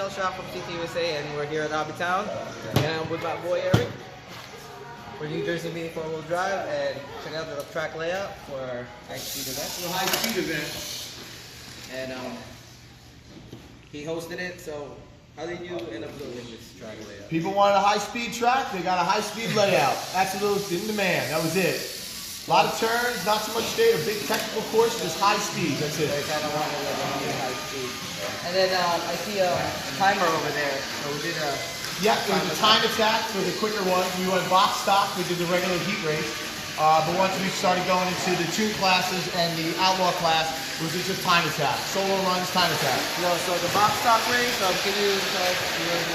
cielshock from CTUSA, and we're here at Hobbytown. And I'm with my boy Eric. We're New Jersey Mini 4-wheel drive, and check out the track layout for our high-speed event. The high-speed event. And he hosted it, so how did you end up building this track layout? People wanted a high-speed track, they got a high-speed layout. That's a little in demand, that was it. A lot of turns, not so much state, a big technical course, just high speed, that's it. They kind of wanted a high speed. And then I see a timer over there, so we did a... Yeah, it was a time attack for the quicker ones. We went box stock, we did the regular heat race. But once we started going into the tune classes and the outlaw class, it was just a time attack. Solo runs, time attack. No, so the box stock race, can you tell us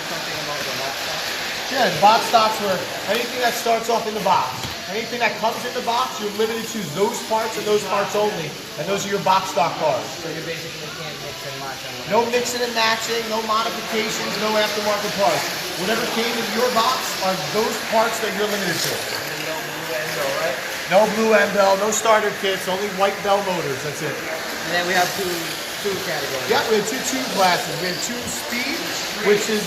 something about the box stock? Yeah, the box stocks were anything that starts off in the box. Anything that comes in the box, you're limited to those parts and those parts only. And those are your box stock cars. So you basically can't mix and match on them. No mixing and matching, no modifications, no aftermarket parts. Whatever came in your box are those parts that you're limited to. No blue end bell, right? No blue end bell, no starter kits, only white bell motors, that's it. And then we have two categories. Yeah, we have two tune classes. We have tune speed, which is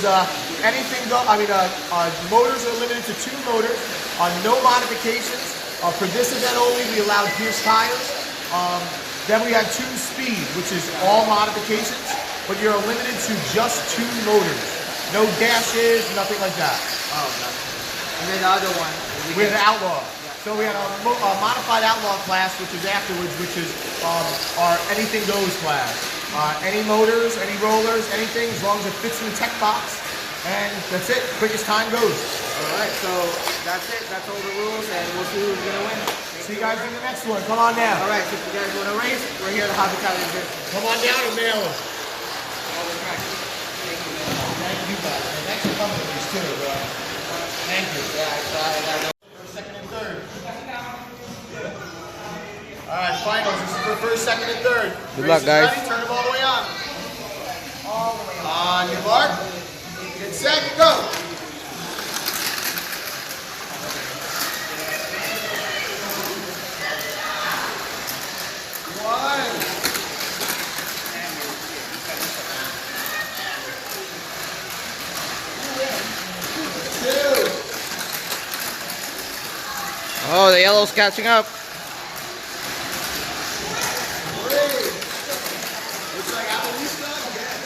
anything go. Motors are limited to 2 motors. No modifications. For this event only, we allowed Pierce tires. Then we had tune speed, which is all modifications, but you're limited to just 2 motors. No dashes, nothing like that. Oh, gotcha. And then the other one. We had an outlaw. So we had a modified outlaw class, which is afterwards, which is our anything goes class. Any motors, any rollers, anything, as long as it fits in the tech box. And that's it. Quickest time goes. All right, so that's it. That's all the rules, and we'll see who's going to win. See you guys in the next one. Come on down. All right, so if you guys want to race, we're here at the Hobbytown in Jersey. Come on down and mail them. All the tracks. Thank you, man. Thank you, guys. And thanks for coming to these too, bro. Thank you. Yeah, I know. First, second, and third. All right, finals. This is for first, second, and third. Good luck, guys. Ready? Turn them all the way on. On your mark. Get set, go. One. 2. Oh, the yellow's catching up. 3. Looks like Amelista again.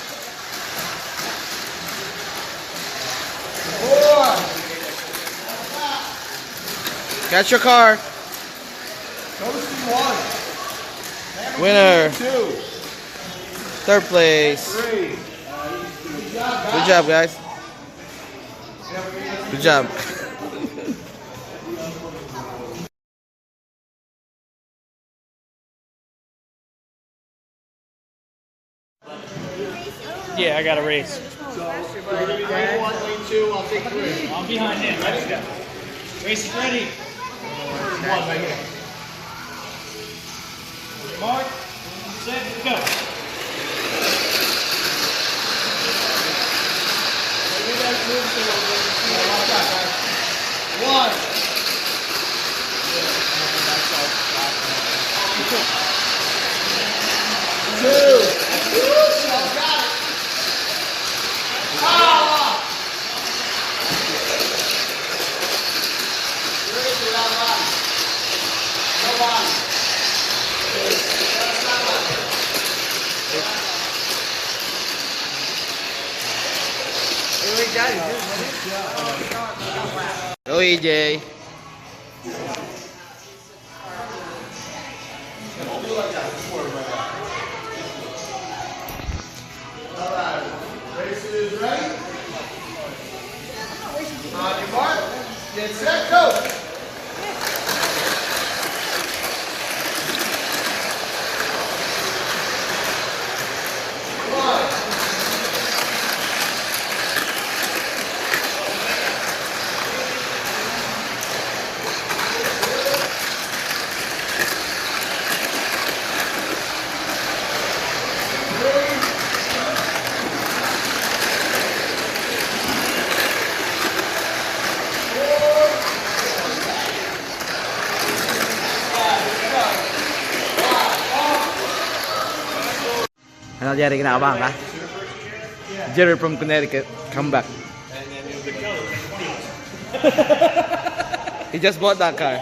4. Got your car. Toasty 1. Winner. 2. 3rd place. 3. Good job, guys. Good job. Yeah, I got a race. So, lane 1, lane 2, I'll take 3. I'm behind him. Let's go. Race is ready. 1 right here. Mark, set, go. You guys move so we'll get 1. 2. Y'all got it. Power. Raise it out body. No body. That's not body. Go, EJ. All right. Race is ready. On your mark. Get set, go. Ano, Jerry, kinakabahan ka? Jerry from Connecticut, come back. He just bought that car.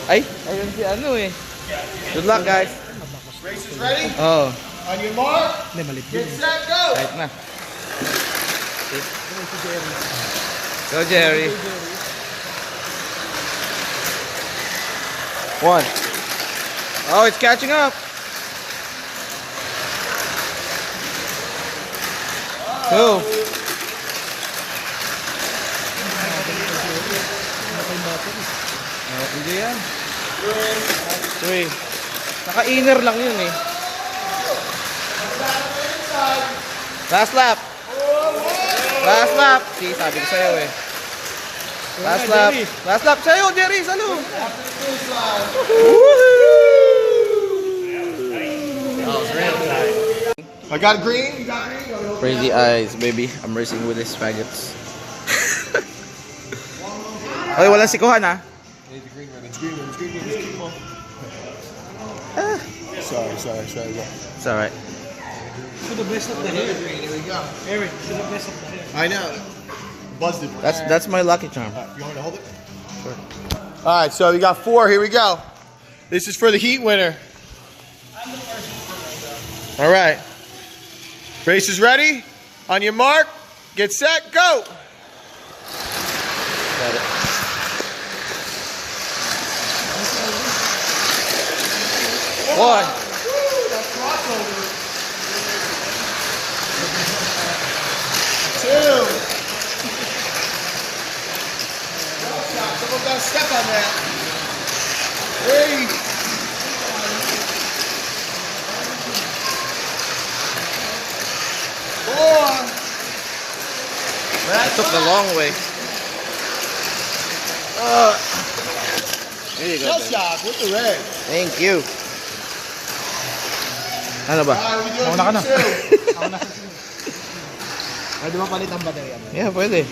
Ay, ayun si ano eh. Good luck, guys. Race is ready? Oh, On your mark, get set, go! right na. Go, Jerry. One. Oh, it's catching up. Two. Oh, hindi yan. Three. Naka-inner lang yun eh. Last lap. Last lap. See, sabi ko sa'yo eh. Last lap. Last lap sa'yo, Jerry. Salo. I got green, you got green? Crazy eyes, baby. I'm racing with these faggots. Okay, walang sikuhan ha. It's green one, it's green one, it's green one, it's green one. Sorry. It's alright. To the best of the hair. Here we go. Eric, to the best of the hair. I know. Buzzed it. That's my lucky charm. You want me to hold it? Sure. All right, so we got 4. Here we go. This is for the heat winner. All right. Race is ready. On your mark, get set, go. Got it. One. Two. Someone got a step on that. 3. 4. That took the long way. There you go. Cielshock with the red. Thank you. Ano ba? Mauna ka na. Pwede ba palit ang baterya? Yeah, pwede.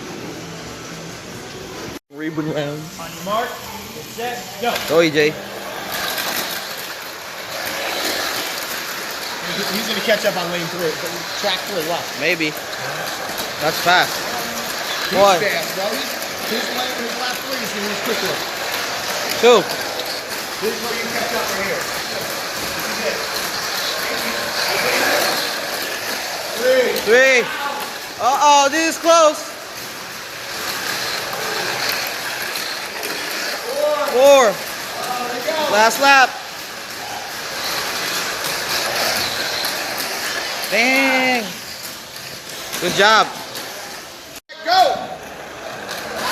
Ribbon round. On your mark, get set, go. Go, EJ. He's going to catch up on lane 3. Track 3, watch. Maybe. That's fast. He's One. fast, bro. His last 3 is going to be quick one. Two. This is where you catch up right here. This is it. 3. Three. Uh-oh, this is close. 4. Last lap. Dang. Good job. Go!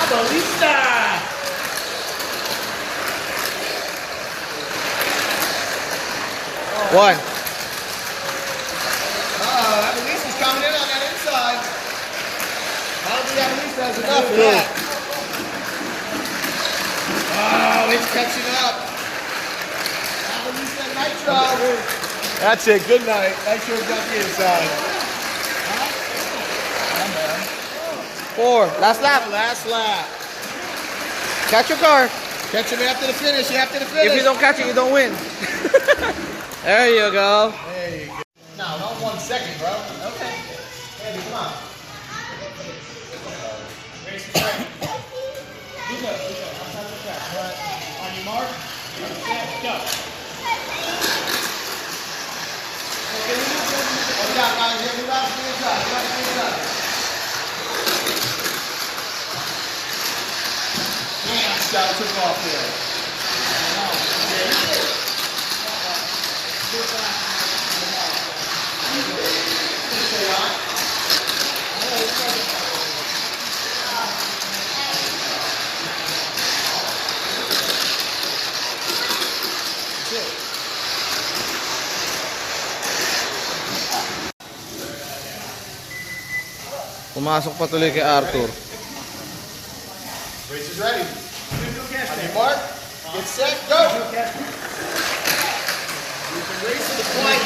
Abalista! One. Abelisa's coming in on that inside. I don't think Abelisa has enough of that. Oh, it's catching up. Abelisa Nitro. That's it. Good night. Nitro got the inside. 4. Last lap. Last lap. Catch your car. Catch him after the finish. After the finish. If you don't catch it, you don't win. There you go. There you go. No, not 1 second, bro. Okay. Hey, come on. Race is ready. Luca, outside the track. All right. On your mark, get set, go. Watch out, guys. Every lap to the inside. Every lap to the inside. Man, Scout took off there. Pumasok pa tuloy kay Arthur. Race is ready. On your mark, get set, go. Race to the point.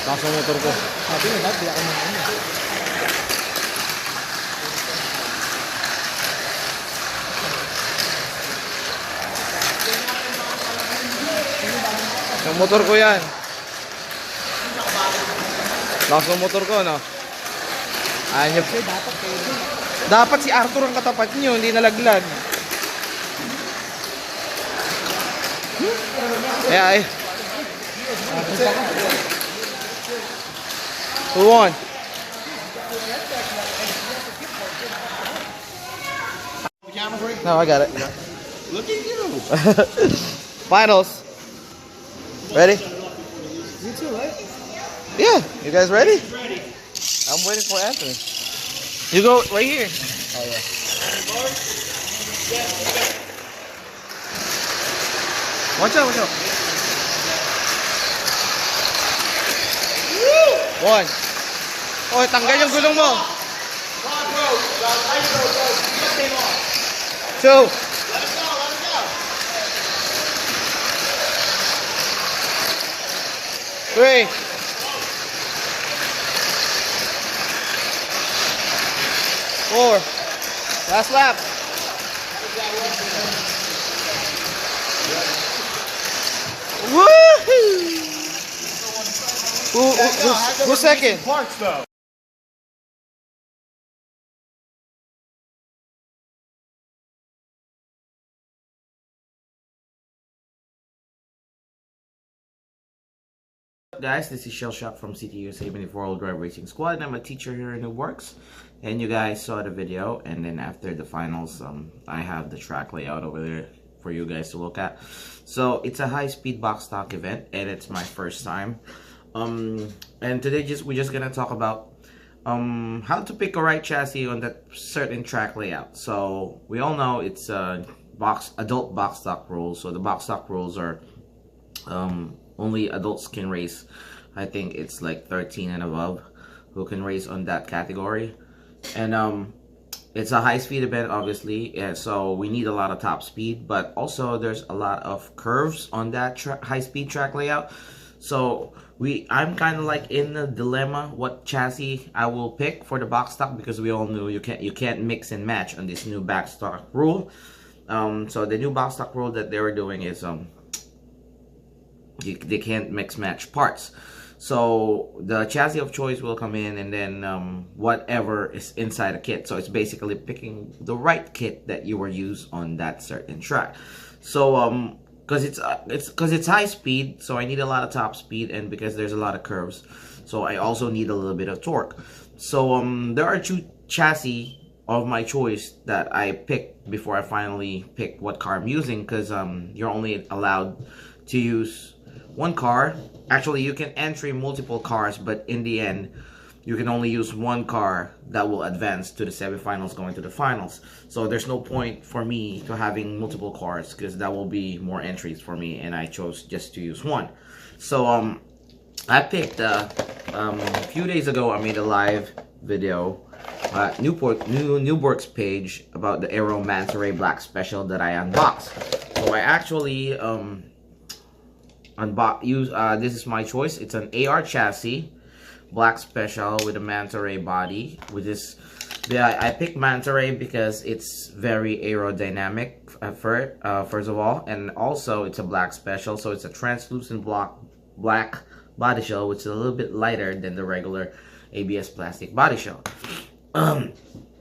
Kaso motor ko. Sabi nga, di ako naman. Yung motor ko yan. Lakas ng motor ko, no? Ayun. Dapat si Arthur ang katapat nyo, hindi nalaglag. Yeah, who won? No, I got it. Look at you. Finals. Ready? You too, right? Yeah. You guys ready? Ready. I'm waiting for Anthony. You go right here. Oh yeah. Watch out, watch out. One. Oh, tanggal yung gulong mo. Two. Three. Four. Last lap. Woohoo! Who's second? Parts though. Guys, this is cielshock from CTUSA Mini-4-Wheel Drive Racing Squad, and I'm a teacher here in the works. And you guys saw the video, and then after the finals, I have the track layout over there for you guys to look at. So it's a high-speed box stock event, and it's my first time. And today we're just gonna talk about how to pick a right chassis on that certain track layout. So we all know it's adult box stock rules. So the box stock rules are only adults can race. I think it's like 13 and above who can race on that category. And it's a high-speed event, obviously, and so we need a lot of top speed, but also there's a lot of curves on that high-speed track layout. So I'm kind of like in the dilemma what chassis I will pick for the box stock, because we all know you can't mix and match on this new box stock rule. So the new box stock rule that they were doing is they can't mix match parts. So the chassis of choice will come in, and then whatever is inside a kit. So it's basically picking the right kit that you will use on that certain track. So because it's high speed, so I need a lot of top speed, and because there's a lot of curves, so I also need a little bit of torque. So there are two chassis of my choice that I picked before I finally picked what car I'm using, because you're only allowed to use one car. Actually, you can entry multiple cars, but in the end, you can only use one car that will advance to the semifinals going to the finals. So there's no point for me to having multiple cars, because that will be more entries for me, and I chose just to use one. So I picked a few days ago I made a live video Newbork's page about the Aero Manta Ray Black Special that I unboxed. So I actually this is my choice. It's an AR chassis, black special with a Manta Ray body. I picked Manta Ray because it's very aerodynamic first of all, and also it's a black special, so it's a translucent black body shell, which is a little bit lighter than the regular ABS plastic body shell.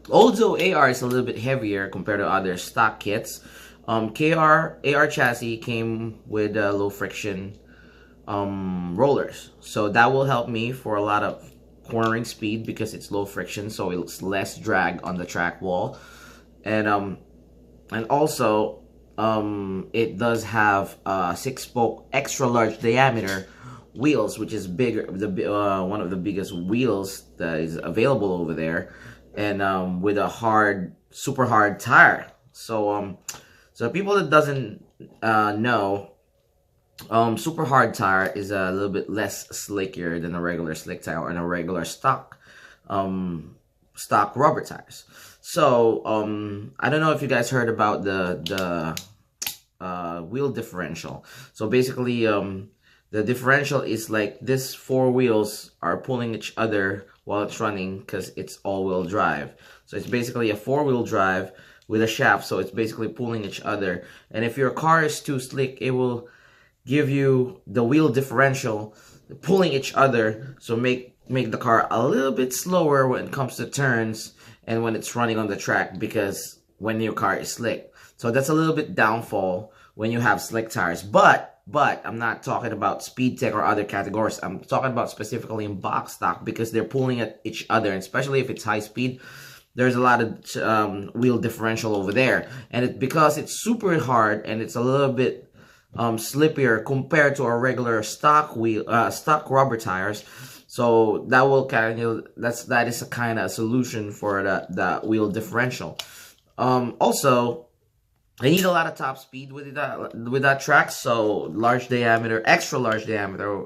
Although AR is a little bit heavier compared to other stock kits, AR chassis came with low friction rollers, so that will help me for a lot of cornering speed because it's low friction, so it's less drag on the track wall. And also it does have 6-spoke extra large diameter wheels, which is bigger, one of the biggest wheels that is available over there, and with a super hard tire. So people that doesn't know, super hard tire is a little bit less slickier than a regular slick tire and a regular stock rubber tires. So I don't know if you guys heard about the wheel differential. So basically the differential is like this 4 wheels are pulling each other while it's running, because it's all-wheel drive. So it's basically a 4-wheel drive with a shaft, so it's basically pulling each other. And if your car is too slick, it will give you the wheel differential pulling each other, so make make the car a little bit slower when it comes to turns and when it's running on the track, because when your car is slick. So that's a little bit downfall when you have slick tires. But I'm not talking about speed tech or other categories. I'm talking about specifically in box stock, because they're pulling at each other, and especially if it's high speed, there's a lot of wheel differential over there. And because it's super hard and it's a little bit slippier compared to our regular stock rubber tires. So that will kind of, that is a kind of solution for the wheel differential. Also, I need a lot of top speed with that track, so large diameter, extra large diameter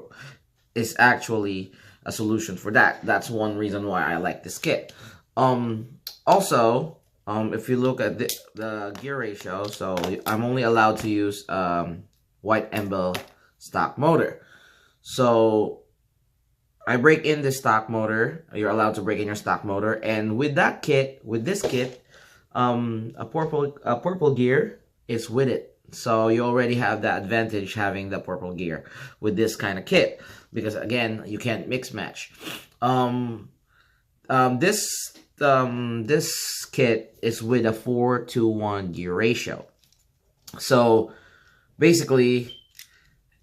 is actually a solution for that. That's one reason why I like this kit. Also, if you look at the gear ratio, so I'm only allowed to use white Embel stock motor. So I break in the stock motor. You're allowed to break in your stock motor, and with this kit, a purple gear is with it. So you already have the advantage having the purple gear with this kind of kit, because again, you can't mix match. This kit is with a 4:1 gear ratio. So basically,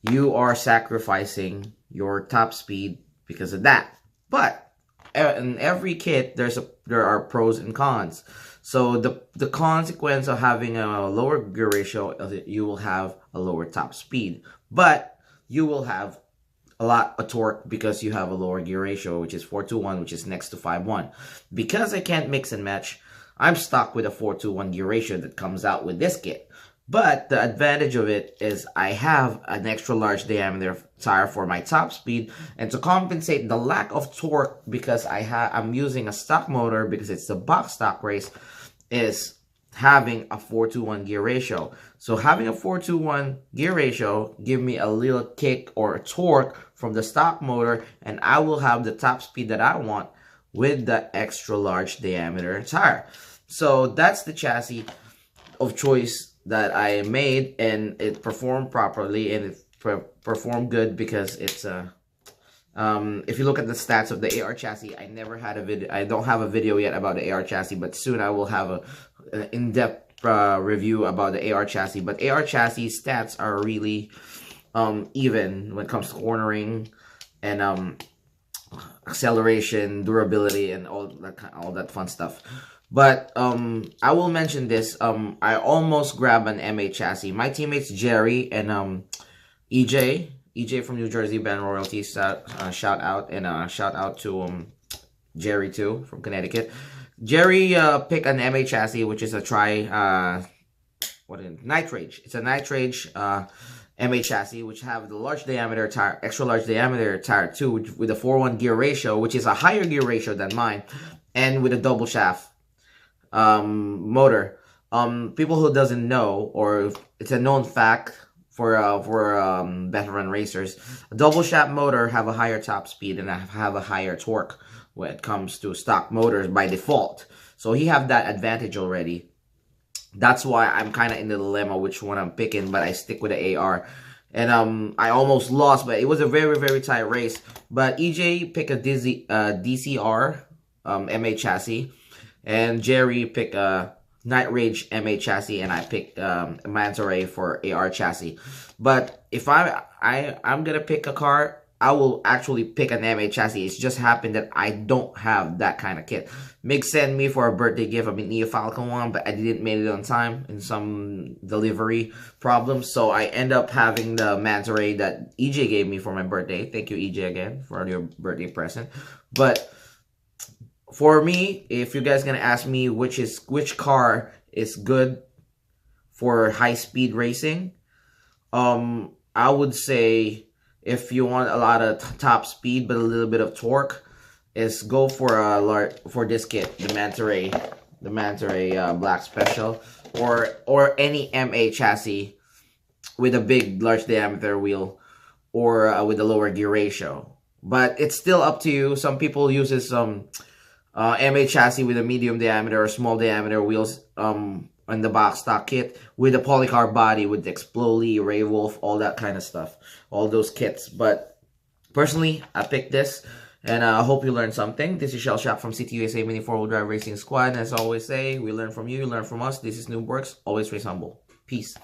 you are sacrificing your top speed because of that. But in every kit, there are pros and cons. So the consequence of having a lower gear ratio is that you will have a lower top speed, but you will have a lot of torque because you have a lower gear ratio, which is 4:1, which is next to 5:1. Because I can't mix and match, I'm stuck with a 4:1 gear ratio that comes out with this kit. But the advantage of it is I have an extra large diameter tire for my top speed, and to compensate the lack of torque, because I'm using a stock motor because it's the box stock race, is having a 4:1 gear ratio. So having a 4:1 gear ratio give me a little kick or a torque from the stock motor, and I will have the top speed that I want with the extra large diameter tire. So that's the chassis of choice that I made, and it performed properly, and it performed good because it's if you look at the stats of the AR chassis, I never had a video. I don't have a video yet about the AR chassis, but soon I will have an in-depth review about the AR chassis. But AR chassis stats are really even when it comes to cornering and acceleration, durability, and all that fun stuff. But I will mention this. I almost grabbed an MA chassis. My teammates Jerry and EJ from New Jersey, Band Royalty, shout out, and shout out to Jerry too from Connecticut. Jerry picked an MA chassis, which is a Night Rage. It's a Night Rage MA chassis, which have the large diameter tire, extra large diameter tire too, with a 4:1 gear ratio, which is a higher gear ratio than mine, and with a double shaft motor. People who doesn't know, or it's a known fact for veteran racers, a double shaft motor have a higher top speed and have a higher torque when it comes to stock motors by default. So he have that advantage already. That's why I'm kind of in the dilemma which one I'm picking, but I stick with the AR. And I almost lost, but it was a very, very tight race. But EJ picked a DCR MA chassis, and Jerry picked a Night Rage MA chassis, and I picked Manta Ray for AR chassis. But if I'm gonna pick a car, I will actually pick an MA chassis. It's just happened that I don't have that kind of kit. Mick sent me for a birthday gift a Neo Falcon one, but I didn't make it on time in some delivery problems. So I end up having the Manta Ray that EJ gave me for my birthday. Thank you, EJ, again, for your birthday present. But for me, if you guys gonna ask me which car is good for high speed racing, I would say if you want a lot of top speed but a little bit of torque, is go for this kit, the Manta Ray Black Special, or any MA chassis with a big large diameter wheel, or with a lower gear ratio. But it's still up to you. Some people uses some MA chassis with a medium diameter or small diameter wheels on the box stock kit with a polycarb body with Exploli, Ray Wolf, all that kind of stuff, all those kits. But personally, I picked this, And I hope you learned something. This is Cielshock from CTUSA Mini 4-Wheel Drive Racing Squad. And as I always say, we learn from you, learn from us. This is Noobworks. Always race humble. Peace.